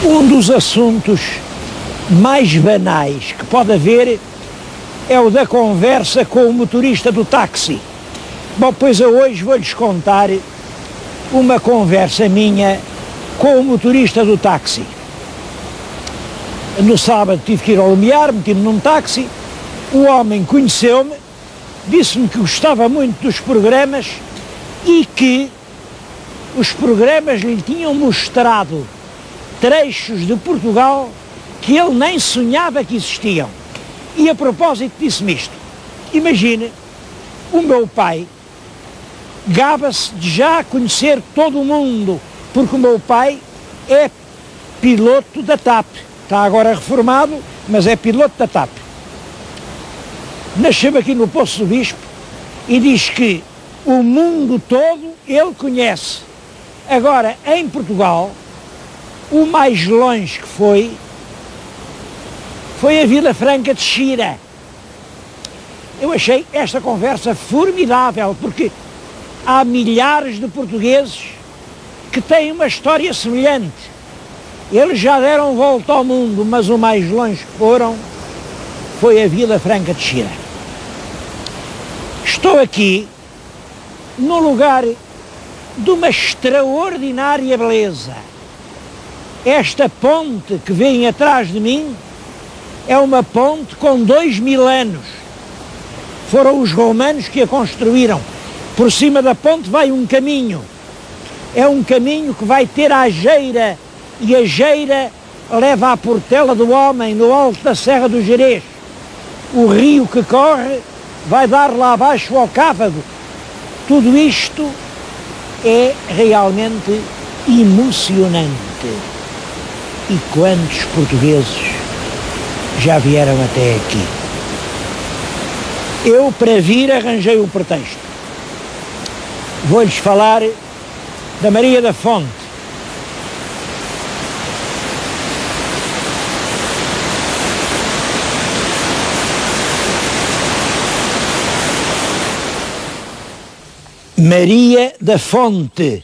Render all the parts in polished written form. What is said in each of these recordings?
Um dos assuntos mais banais que pode haver é o da conversa com o motorista do táxi. Bom, pois eu hoje vou-lhes contar uma conversa minha com o motorista do táxi. No sábado tive que ir ao Lumiar, meti-me num táxi, o homem conheceu-me, disse-me que gostava muito dos programas e que os programas lhe tinham mostrado trechos de Portugal que ele nem sonhava que existiam. E a propósito disse-me isto: imagine, o meu pai gaba-se de já conhecer todo o mundo, porque o meu pai é piloto da TAP, está agora reformado, mas é piloto da TAP. Nasceu aqui no Poço do Bispo e diz que o mundo todo ele conhece. Agora, em Portugal, o mais longe que foi a Vila Franca de Xira. Eu achei esta conversa formidável, porque há milhares de portugueses que têm uma história semelhante. Eles já deram volta ao mundo, mas o mais longe que foram foi a Vila Franca de Xira. Estou aqui num lugar de uma extraordinária beleza. Esta ponte que vem atrás de mim é uma ponte com 2000 anos. Foram os romanos que a construíram. Por cima da ponte vai um caminho. É um caminho que vai ter a Geira, e a Geira leva à Portela do Homem, no alto da Serra do Gerês. O rio que corre vai dar lá abaixo ao Cávago. Tudo isto é realmente emocionante. E quantos portugueses já vieram até aqui? Eu, para vir, arranjei um pretexto. Vou-lhes falar da Maria da Fonte. Maria da Fonte.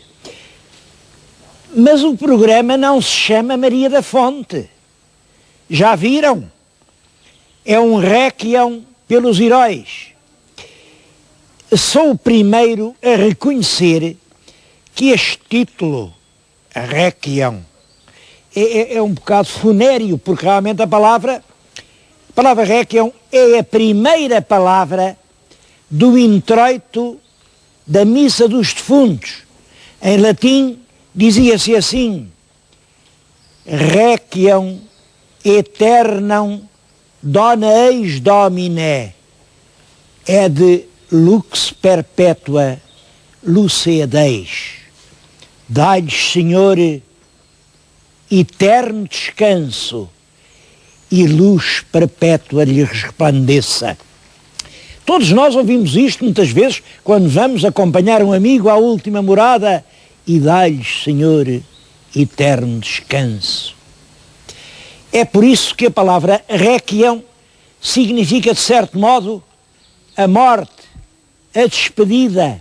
Mas o programa não se chama Maria da Fonte. Já viram? É um réquiem pelos heróis. Sou o primeiro a reconhecer que este título, réquiem, é um bocado funéreo, porque realmente a palavra réquiem é a primeira palavra do introito da Missa dos Defuntos. Em latim dizia-se assim: Requiem aeternam dona eis domine, é de lux perpetua lucedeis. Dai-lhes, Senhor, eterno descanso e luz perpétua lhes resplandeça. Todos nós ouvimos isto muitas vezes quando vamos acompanhar um amigo à última morada: e dai-lhes, Senhor, eterno descanso. É por isso que a palavra réquiem significa, de certo modo, a morte, a despedida.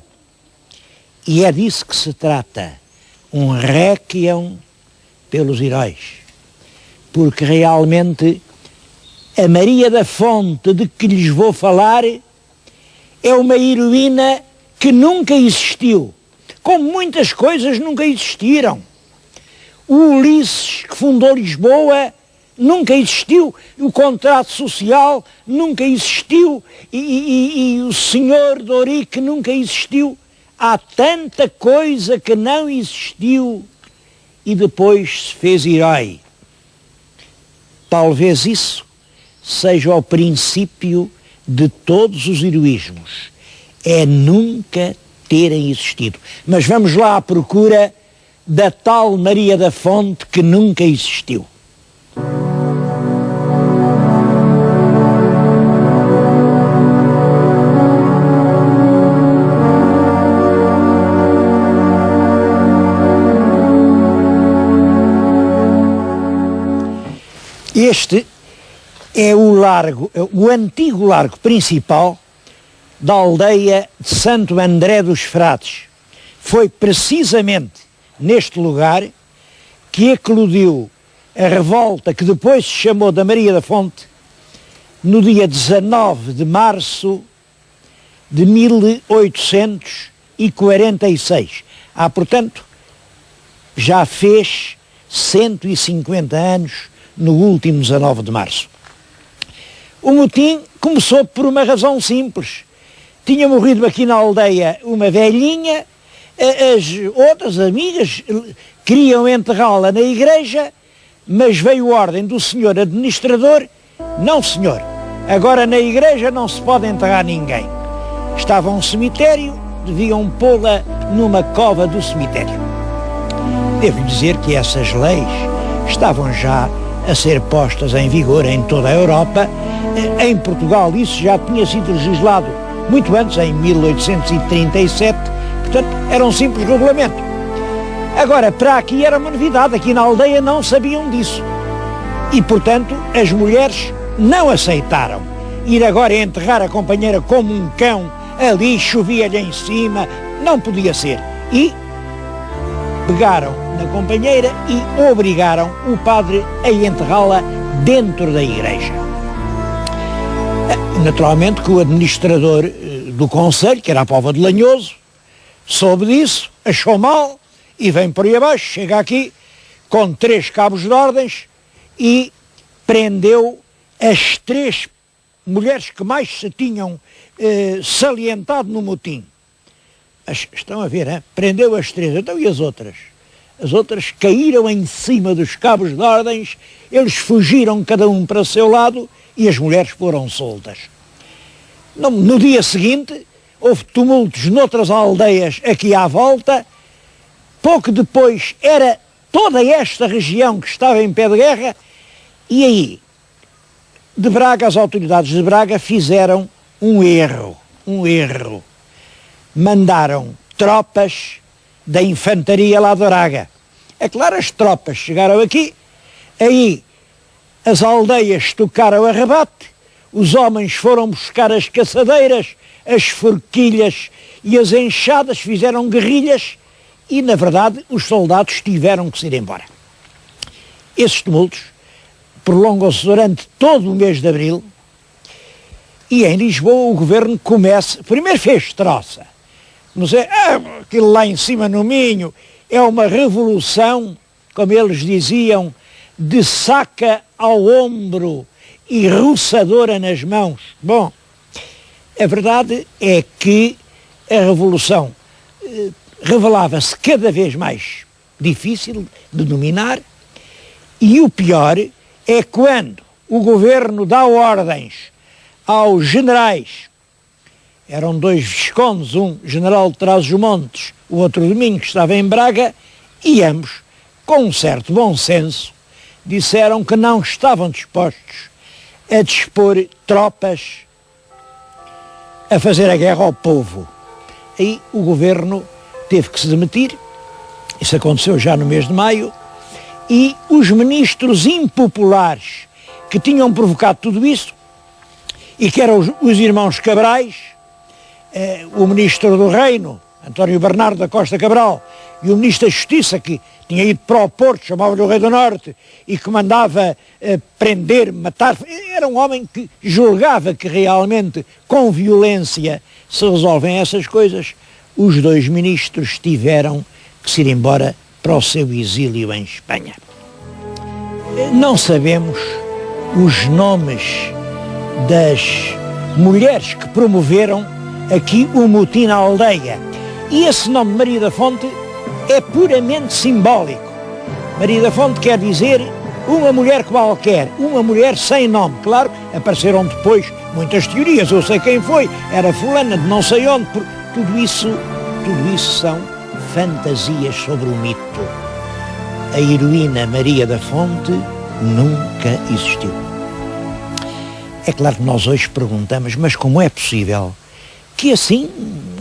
E é disso que se trata, um réquiem pelos heróis. Porque realmente a Maria da Fonte de que lhes vou falar é uma heroína que nunca existiu, como muitas coisas nunca existiram. O Ulisses, que fundou Lisboa, nunca existiu, o contrato social nunca existiu, e o senhor de Ourique nunca existiu. Há tanta coisa que não existiu e depois se fez herói. Talvez isso seja o princípio de todos os heroísmos, é nunca terem existido. Mas vamos lá à procura da tal Maria da Fonte que nunca existiu. Este é o largo, o antigo largo principal da aldeia de Santo André dos Frades. Foi precisamente neste lugar que eclodiu a revolta que depois se chamou da Maria da Fonte, no dia 19 de março de 1846. Portanto, já fez 150 anos no último 19 de março. O motim começou por uma razão simples. Tinha morrido aqui na aldeia uma velhinha, as outras amigas queriam enterrá-la na igreja, mas veio ordem do senhor administrador: não senhor, agora na igreja não se pode enterrar ninguém. Estava um cemitério, deviam pô-la numa cova do cemitério. Devo dizer que essas leis estavam já a ser postas em vigor em toda a Europa. Em Portugal isso já tinha sido legislado muito antes, em 1837, portanto era um simples regulamento. Agora, para aqui era uma novidade, aqui na aldeia não sabiam disso. E, portanto, as mulheres não aceitaram ir agora enterrar a companheira como um cão, ali chovia-lhe em cima, não podia ser. E pegaram na companheira e obrigaram o padre a enterrá-la dentro da igreja. Naturalmente que o administrador do concelho, que era a Póvoa de Lanhoso, soube disso, achou mal e vem por aí abaixo, chega aqui com 3 cabos de ordens e prendeu as 3 mulheres que mais se tinham salientado no motim. Mas estão a ver, hein? Prendeu as 3, então e as outras? As outras caíram em cima dos cabos de ordens, eles fugiram cada um para o seu lado e as mulheres foram soltas. No dia seguinte, houve tumultos noutras aldeias aqui à volta. Pouco depois era toda esta região que estava em pé de guerra, e aí, de Braga, as autoridades de Braga fizeram um erro. Mandaram tropas da infantaria lá de Braga. É claro, as tropas chegaram aqui, aí as aldeias tocaram a rebate, os homens foram buscar as caçadeiras, as forquilhas e as enxadas, fizeram guerrilhas e, na verdade, os soldados tiveram que se ir embora. Esses tumultos prolongam-se durante todo o mês de abril e em Lisboa o governo começa, primeiro fez troça, não sei, aquilo lá em cima no Minho é uma revolução, como eles diziam, de saca ao ombro e roçadora nas mãos. Bom, a verdade é que a revolução revelava-se cada vez mais difícil de dominar, e o pior é quando o governo dá ordens aos generais. Eram 2 viscondes, um general de Trás-os-Montes, o outro de Minho, que estava em Braga, e ambos, com um certo bom senso, disseram que não estavam dispostos a dispor tropas a fazer a guerra ao povo. Aí o governo teve que se demitir, isso aconteceu já no mês de maio, e os ministros impopulares que tinham provocado tudo isso, e que eram os irmãos Cabrais, o ministro do Reino, António Bernardo da Costa Cabral, e o ministro da Justiça, que tinha ido para o Porto, chamava-lhe o Rei do Norte, e que mandava prender, matar, era um homem que julgava que realmente com violência se resolvem essas coisas. Os 2 ministros tiveram que se ir embora para o seu exílio em Espanha. Não sabemos os nomes das mulheres que promoveram aqui o motim na aldeia. E esse nome, Maria da Fonte, é puramente simbólico. Maria da Fonte quer dizer uma mulher qualquer, uma mulher sem nome. Claro, apareceram depois muitas teorias, eu sei quem foi, era fulana de não sei onde, tudo isso são fantasias sobre o mito. A heroína Maria da Fonte nunca existiu. É claro que nós hoje perguntamos, mas como é possível que assim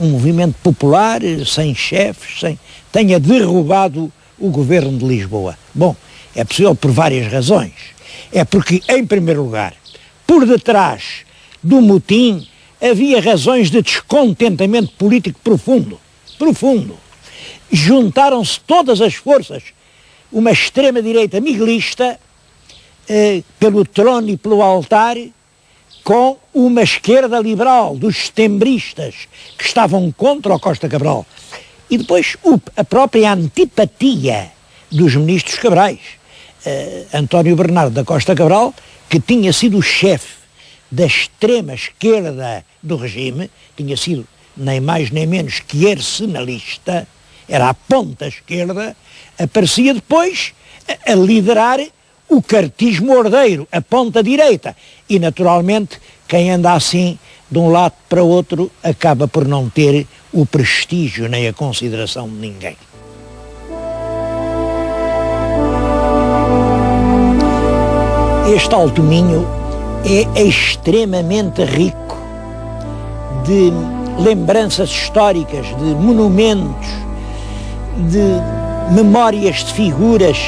um movimento popular, sem chefes, tenha derrubado o governo de Lisboa? Bom, é possível por várias razões. É porque, em primeiro lugar, por detrás do motim havia razões de descontentamento político profundo. Juntaram-se todas as forças, uma extrema-direita miguelista pelo trono e pelo altar, com uma esquerda liberal dos setembristas que estavam contra o Costa Cabral. E depois a própria antipatia dos ministros Cabrais. António Bernardo da Costa Cabral, que tinha sido o chefe da extrema esquerda do regime, tinha sido nem mais nem menos que arsenalista, era a ponta esquerda, aparecia depois a liderar o cartismo ordeiro, a ponta direita. E, naturalmente, quem anda assim de um lado para outro acaba por não ter o prestígio nem a consideração de ninguém. Este Alto Minho é extremamente rico de lembranças históricas, de monumentos, de memórias de figuras.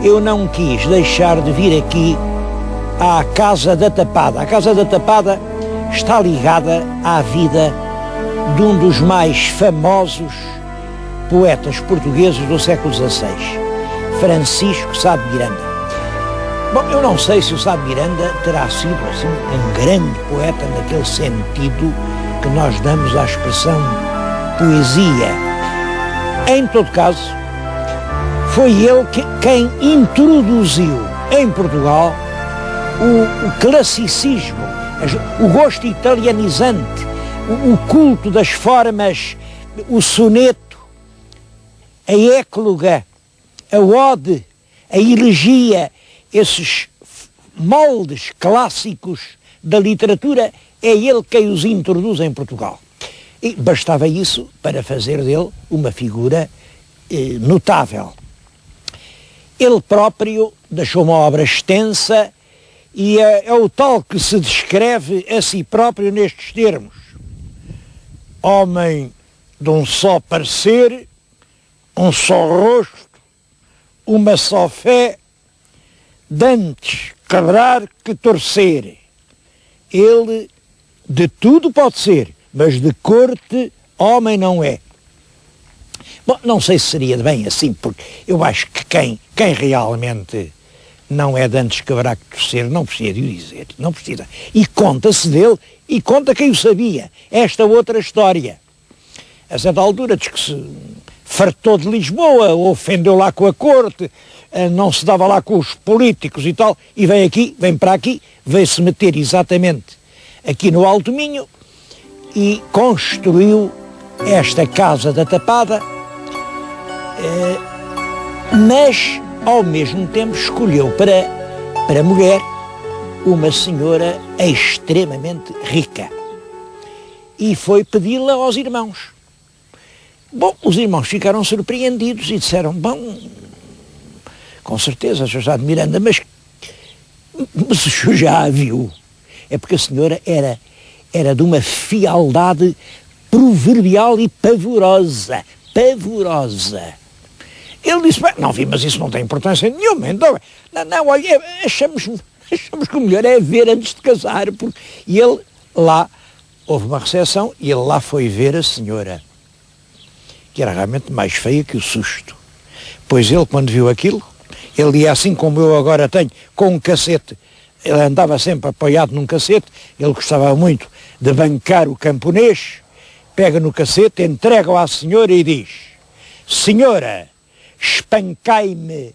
Eu não quis deixar de vir aqui à Casa da Tapada. A Casa da Tapada está ligada à vida de um dos mais famosos poetas portugueses do século XVI, Francisco Sá de Miranda. Bom, eu não sei se o Sá de Miranda terá sido assim um grande poeta naquele sentido que nós damos à expressão poesia. Em todo caso, foi ele quem introduziu em Portugal o classicismo, o gosto italianizante, o culto das formas, o soneto, a écloga, a ode, a elegia, esses moldes clássicos da literatura, é ele quem os introduz em Portugal. E bastava isso para fazer dele uma figura notável. Ele próprio deixou uma obra extensa e é o tal que se descreve a si próprio nestes termos: homem de um só parecer, um só rosto, uma só fé, dantes quebrar que torcer. Ele de tudo pode ser, mas de corte homem não é. Bom, não sei se seria bem assim, porque eu acho que quem realmente não é de antes quebrar que torcer não precisa de o dizer, não precisa. E conta-se dele, e conta quem o sabia. Esta outra história. A certa altura diz que se fartou de Lisboa, ofendeu lá com a corte, não se dava lá com os políticos e tal, e vem para aqui, veio-se meter exatamente aqui no Alto Minho e construiu esta Casa da Tapada, mas ao mesmo tempo escolheu para mulher uma senhora extremamente rica e foi pedi-la aos irmãos. Bom, os irmãos ficaram surpreendidos e disseram: bom, com certeza, José de Miranda, mas o senhor já a viu? É porque a senhora era de uma fialdade proverbial e pavorosa. Ele disse: não vi, mas isso não tem importância nenhuma. Então, não, olha, achamos que o melhor é ver antes de casar. E ele lá, houve uma recepção, e ele lá foi ver a senhora, que era realmente mais feia que o susto. Pois ele, quando viu aquilo, ele ia assim como eu agora tenho, com um cacete. Ele andava sempre apoiado num cacete, ele gostava muito de bancar o camponês, pega no cacete, entrega-o à senhora e diz: senhora, espancai-me,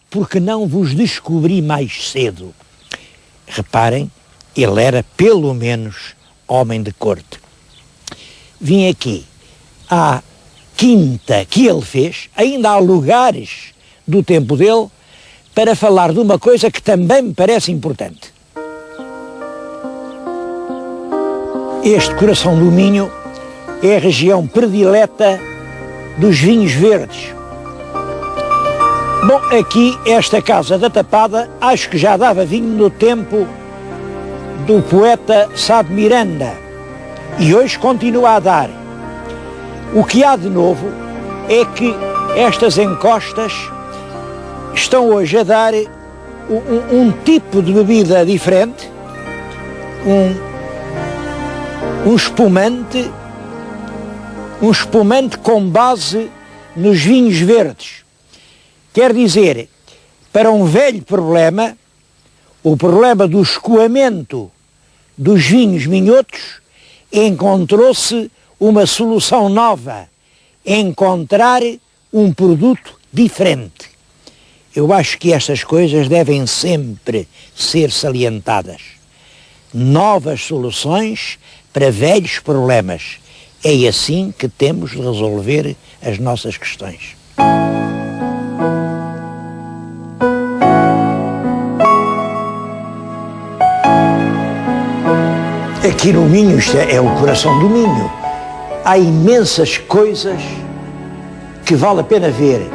porque não vos descobri mais cedo. Reparem, ele era pelo menos homem de corte. Vim aqui à quinta que ele fez, ainda há lugares do tempo dele, para falar de uma coisa que também me parece importante. Este Coração do Minho é a região predileta dos vinhos verdes. Bom, aqui, esta Casa da Tapada, acho que já dava vinho no tempo do poeta Sá de Miranda, e hoje continua a dar. O que há de novo é que estas encostas estão hoje a dar um tipo de bebida diferente, um espumante com base nos vinhos verdes. Quer dizer, para um velho problema, o problema do escoamento dos vinhos minhotos, encontrou-se uma solução nova, encontrar um produto diferente. Eu acho que estas coisas devem sempre ser salientadas. Novas soluções para velhos problemas. É assim que temos de resolver as nossas questões. Aqui no Minho, isto é o coração do Minho, há imensas coisas que vale a pena ver.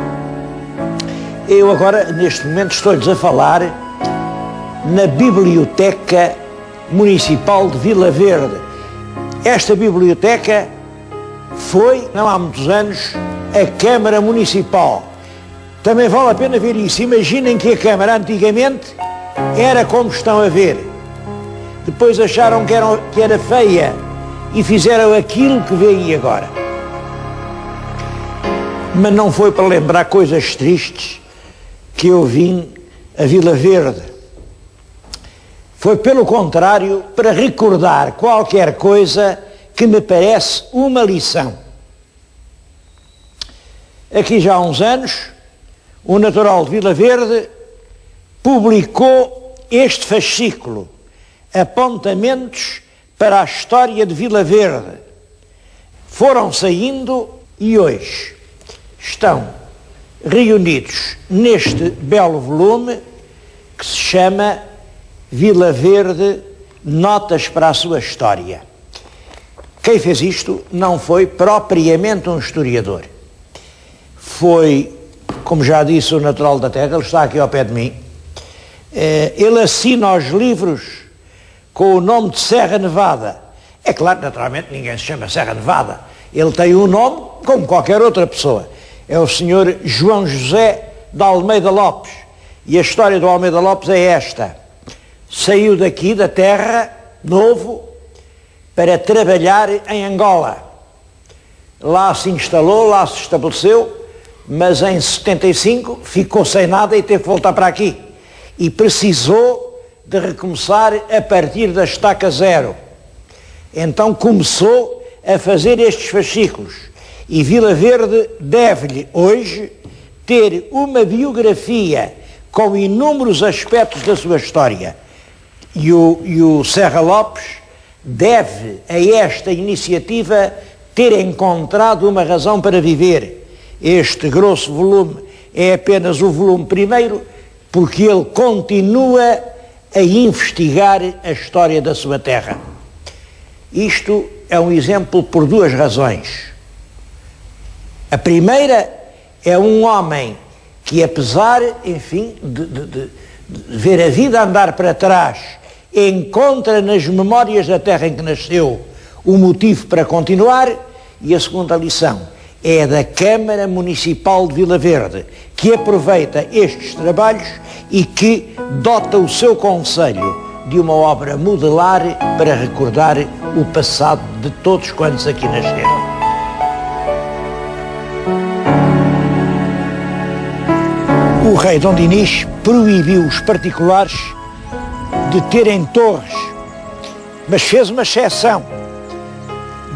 Eu agora, neste momento, estou-lhes a falar na Biblioteca Municipal de Vila Verde. Esta biblioteca foi, não há muitos anos, a Câmara Municipal. Também vale a pena ver isso. Imaginem que a Câmara antigamente era como estão a ver. Depois acharam que era feia e fizeram aquilo que vêem agora. Mas não foi para lembrar coisas tristes que eu vim a Vila Verde. Foi, pelo contrário, para recordar qualquer coisa que me parece uma lição. Aqui já há uns anos, o natural de Vila Verde publicou este fascículo, Apontamentos para a História de Vila Verde. Foram saindo e hoje estão reunidos neste belo volume que se chama Vila Verde, Notas para a Sua História. Quem fez isto não foi propriamente um historiador. Foi, como já disse, o natural da terra, ele está aqui ao pé de mim. Ele assina os livros com o nome de Serra Nevada. É claro, naturalmente, ninguém se chama Serra Nevada. Ele tem um nome como qualquer outra pessoa. É o senhor João José de Almeida Lopes. E a história do Almeida Lopes é esta. Saiu daqui, da terra, novo, para trabalhar em Angola. Lá se instalou, lá se estabeleceu, mas em 75 ficou sem nada e teve que voltar para aqui. E precisou de recomeçar a partir da estaca zero. Então começou a fazer estes fascículos. E Vila Verde deve-lhe hoje ter uma biografia com inúmeros aspectos da sua história. E o Serra Lopes deve a esta iniciativa ter encontrado uma razão para viver. Este grosso volume é apenas o volume primeiro, porque ele continua a investigar a história da sua terra. Isto é um exemplo por duas razões. A primeira é um homem que, apesar, enfim, de ver a vida andar para trás, encontra nas memórias da terra em que nasceu o motivo para continuar. E a segunda lição é da Câmara Municipal de Vila Verde, que aproveita estes trabalhos e que dota o seu concelho de uma obra modelar para recordar o passado de todos quantos aqui nasceram. O rei Dom Dinis proibiu os particulares de terem torres, mas fez uma exceção.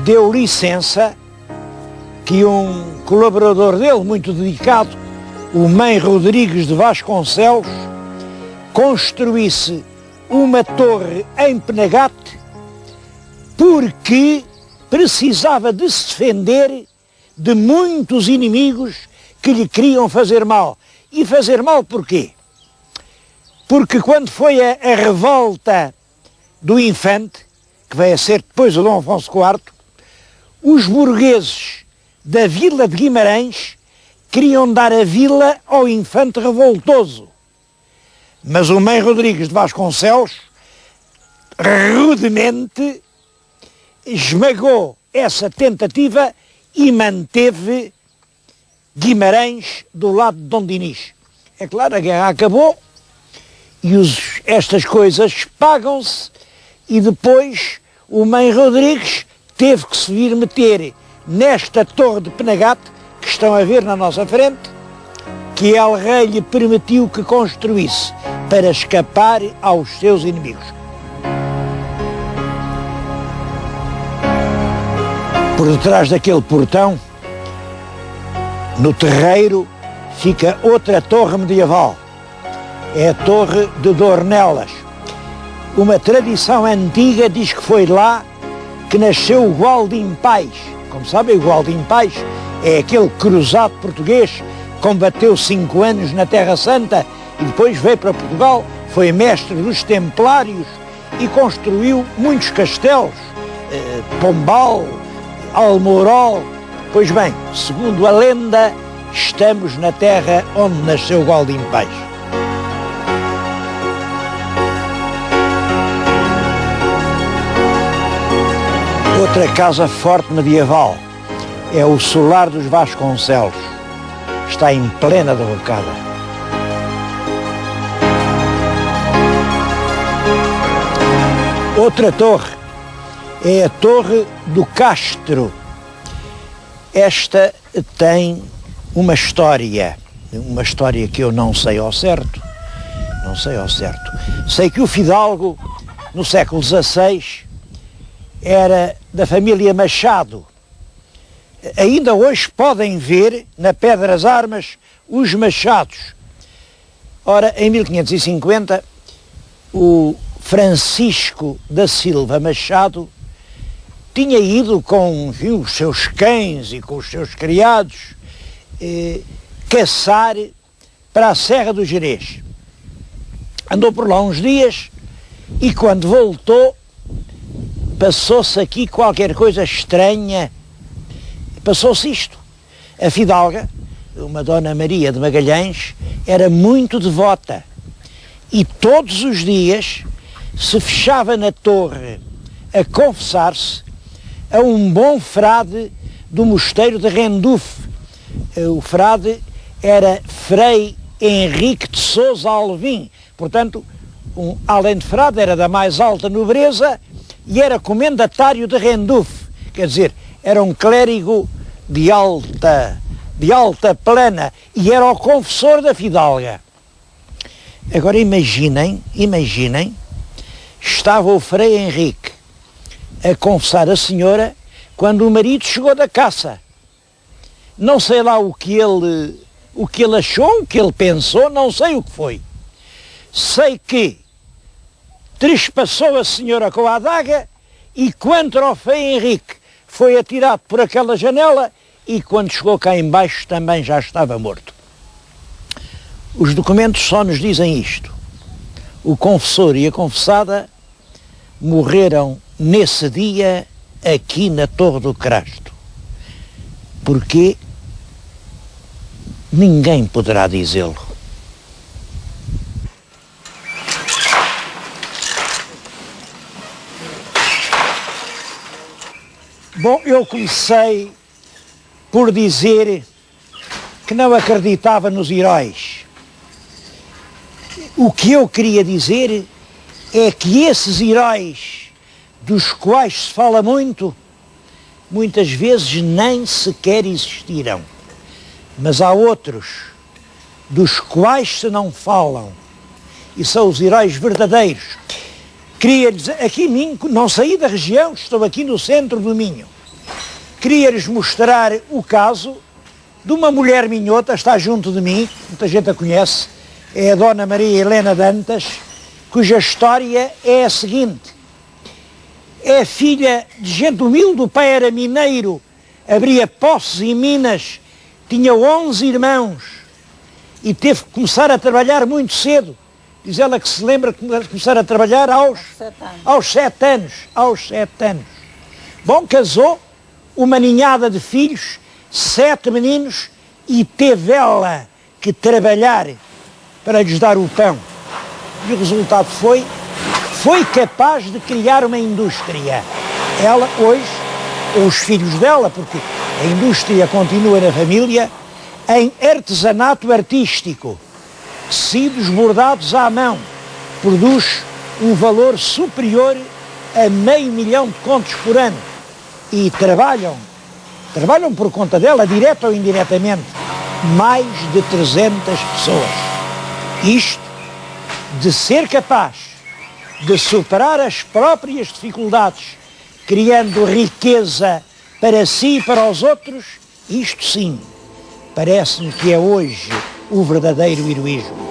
Deu licença que um colaborador dele, muito dedicado, o Mãe Rodrigues de Vasconcelos, construísse uma torre em Penagate porque precisava de se defender de muitos inimigos que lhe queriam fazer mal. E fazer mal porquê? Porque quando foi a revolta do Infante, que veio a ser depois o Dom Afonso IV, os burgueses da vila de Guimarães queriam dar a vila ao Infante revoltoso. Mas o Mãe Rodrigues de Vasconcelos, rudemente, esmagou essa tentativa e manteve Guimarães do lado de Dom Dinis. É claro, a guerra acabou e estas coisas pagam-se e depois o Mãe Rodrigues teve que se vir meter nesta torre de Penagate que estão a ver na nossa frente que El Rei lhe permitiu que construísse para escapar aos seus inimigos. Por detrás daquele portão, no terreiro, fica outra torre medieval. É a Torre de Dornelas. Uma tradição antiga diz que foi lá que nasceu o Gualdim Pais. Como sabem, o Gualdim Pais é aquele cruzado português que combateu 5 anos na Terra Santa e depois veio para Portugal, foi mestre dos Templários e construiu muitos castelos, Pombal, Almorol. Pois bem, segundo a lenda, estamos na terra onde nasceu o Gualdim Pais. Outra casa forte medieval é o Solar dos Vasconcelos. Está em plena derrocada. Outra torre é a Torre do Castro. Esta tem uma história que eu não sei ao certo. Sei que o fidalgo, no século XVI, era da família Machado. Ainda hoje podem ver na Pedra das Armas os Machados. Ora, em 1550, o Francisco da Silva Machado tinha ido com os seus cães e com os seus criados caçar para a Serra do Gerês. Andou por lá uns dias e quando voltou passou-se aqui qualquer coisa estranha. Passou-se isto. A fidalga, uma Dona Maria de Magalhães, era muito devota e todos os dias se fechava na torre a confessar-se a um bom frade do mosteiro de Renduf. O frade era Frei Henrique de Sousa Alvim, portanto, além de frade, era da mais alta nobreza e era comendatário de Renduf, quer dizer, era um clérigo de alta plana e era o confessor da fidalga. Agora imaginem, estava o Frei Henrique a confessar a senhora quando o marido chegou da caça. Não sei lá o que ele achou, o que ele pensou, não sei o que foi. Sei que trespassou a senhora com a adaga e quanto ao Frei Henrique foi atirado por aquela janela e quando chegou cá embaixo também já estava morto. Os documentos só nos dizem isto. O confessor e a confessada morreram nesse dia aqui na Torre do Crasto. Porquê? Ninguém poderá dizê-lo. Bom, eu comecei por dizer que não acreditava nos heróis. O que eu queria dizer é que esses heróis dos quais se fala muito, muitas vezes nem sequer existiram. Mas há outros dos quais se não falam e são os heróis verdadeiros. Queria-lhes, aqui não saí da região, estou aqui no centro do Minho. Queria-lhes mostrar o caso de uma mulher minhota, está junto de mim, muita gente a conhece, é a Dona Maria Helena Dantas, cuja história é a seguinte. É filha de gente humilde, o pai era mineiro, abria poços em Minas, tinha 11 irmãos e teve que começar a trabalhar muito cedo. Diz ela que se lembra de começar a trabalhar aos 7 anos. Bom, casou, uma ninhada de filhos, 7 meninos, e teve ela que trabalhar para lhes dar o pão. E o resultado foi capaz de criar uma indústria. Ela hoje, ou os filhos dela, porque a indústria continua na família, em artesanato artístico, tecidos bordados à mão, produz um valor superior a $500 mil de contos por ano. E trabalham por conta dela, direta ou indiretamente, mais de 300 pessoas. Isto de ser capaz de superar as próprias dificuldades, criando riqueza para si e para os outros, isto sim, parece-me que é hoje o verdadeiro heroísmo.